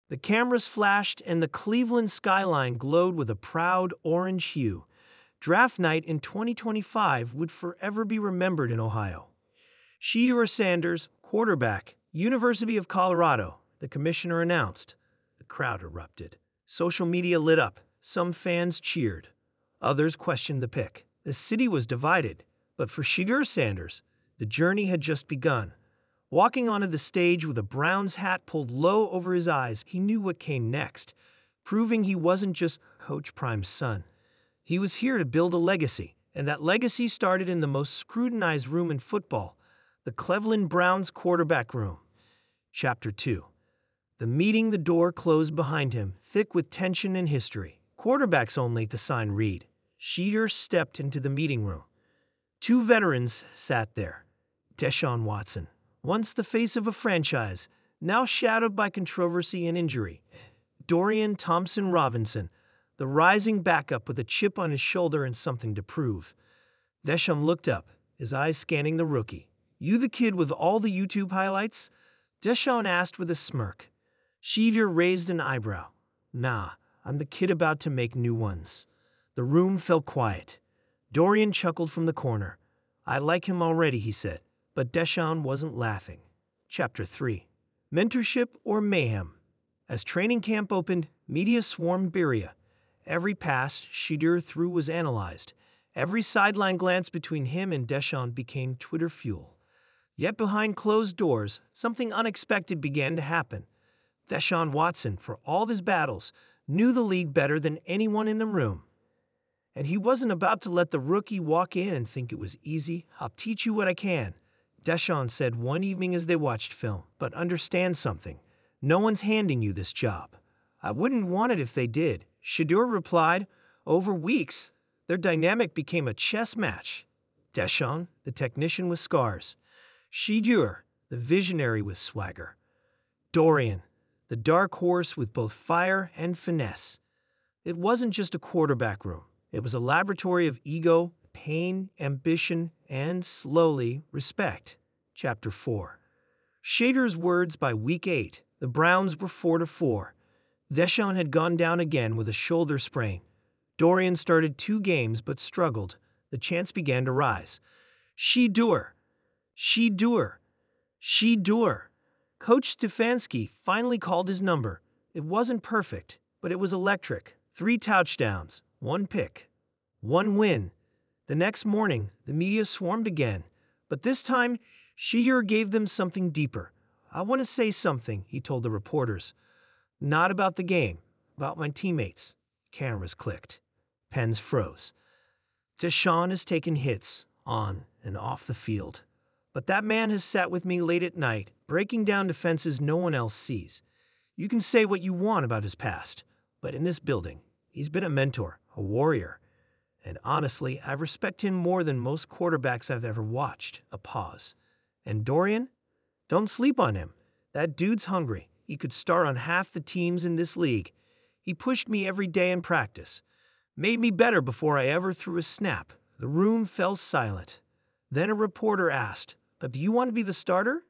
The cameras flashed and the Cleveland skyline glowed with a proud orange hue. Draft night in 2025 would forever be remembered in Ohio. Shedeur Sanders, quarterback, University of Colorado, the commissioner announced. The crowd erupted. Social media lit up. Some fans cheered. Others questioned the pick. The city was divided. But for Shedeur Sanders, the journey had just begun. Walking onto the stage with a Browns hat pulled low over his eyes, he knew what came next, proving he wasn't just Coach Prime's son. He was here to build a legacy, and that legacy started in the most scrutinized room in football, the Cleveland Browns quarterback room. Chapter 2. The meeting, the door closed behind him, thick with tension and history. Quarterbacks only, the sign read. Shedeur stepped into the meeting room. Two veterans sat there. Deshaun Watson, once the face of a franchise, now shadowed by controversy and injury. Dorian Thompson-Robinson, the rising backup with a chip on his shoulder and something to prove. Deshaun looked up, his eyes scanning the rookie. "You the kid with all the YouTube highlights?" Deshaun asked with a smirk. Shedeur raised an eyebrow. "Nah, I'm the kid about to make new ones." The room fell quiet. Dorian chuckled from the corner. "I like him already," he said. But Deshaun wasn't laughing. Chapter 3. Mentorship or Mayhem. As training camp opened, media swarmed Berea. Every pass Shedeur threw was analyzed. Every sideline glance between him and Deshaun became Twitter fuel. Yet behind closed doors, something unexpected began to happen. Deshaun Watson, for all his battles, knew the league better than anyone in the room. And he wasn't about to let the rookie walk in and think it was easy. "I'll teach you what I can," Deshaun said one evening as they watched film. "But understand something. No one's handing you this job." "I wouldn't want it if they did," Shedeur replied. Over weeks, their dynamic became a chess match. Deshaun, the technician with scars. Shedeur, the visionary with swagger. Dorian, the dark horse with both fire and finesse. It wasn't just a quarterback room. It was a laboratory of ego, pain, ambition, and, slowly, respect. Chapter 4. Shedeur's words by week 8. The Browns were 4-4. Deshaun had gone down again with a shoulder sprain. Dorian started 2 games but struggled. The chants began to rise. Shedeur! Shedeur! Shedeur! Coach Stefanski finally called his number. It wasn't perfect, but it was electric. 3 touchdowns, 1 pick, 1 win. The next morning, the media swarmed again, but this time, Shedeur gave them something deeper. "I want to say something," he told the reporters. "Not about the game, about my teammates." Cameras clicked. Pens froze. Deshaun has taken hits, on and off the field. But that man has sat with me late at night, breaking down defenses no one else sees. You can say what you want about his past, but in this building, he's been a mentor, a warrior. And honestly, I respect him more than most quarterbacks I've ever watched." A pause. "And Dorian? Don't sleep on him. That dude's hungry. He could start on half the teams in this league. He pushed me every day in practice. Made me better before I ever threw a snap." The room fell silent. Then a reporter asked, "But do you want to be the starter?"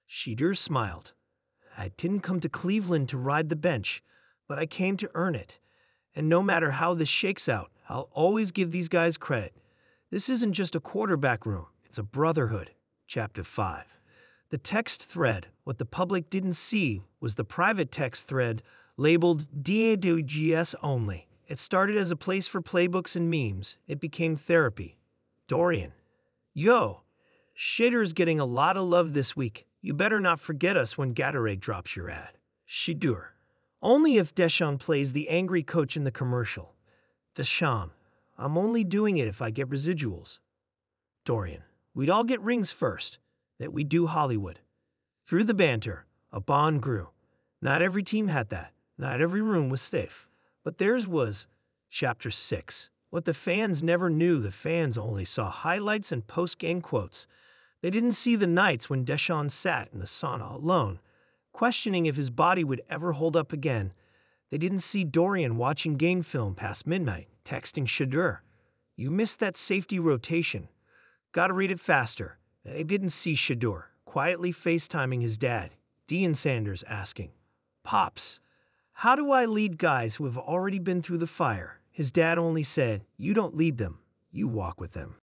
Shedeur smiled. "I didn't come to Cleveland to ride the bench, but I came to earn it. And no matter how this shakes out, I'll always give these guys credit. This isn't just a quarterback room, it's a brotherhood." Chapter 5. The text thread. What the public didn't see was the private text thread labeled DADGS only. It started as a place for playbooks and memes. It became therapy. Dorian. "Yo, Shedeur's getting a lot of love this week. You better not forget us when Gatorade drops your ad." Shedeur. "Only if Deshaun plays the angry coach in the commercial." Deshaun. "I'm only doing it if I get residuals." Dorian. "We'd all get rings first. That we do Hollywood." Through the banter, a bond grew. Not every team had that. Not every room was safe. But theirs was. Chapter 6. What the fans never knew, the fans only saw highlights and post-game quotes. They didn't see the nights when Deshaun sat in the sauna alone, questioning if his body would ever hold up again. They didn't see Dorian watching game film past midnight, texting Shedeur, "You missed that safety rotation. Gotta read it faster." They didn't see Shedeur quietly FaceTiming his dad, Deion Sanders, asking, "Pops, How do I lead guys who have already been through the fire? His dad only said, "You don't lead them, you walk with them."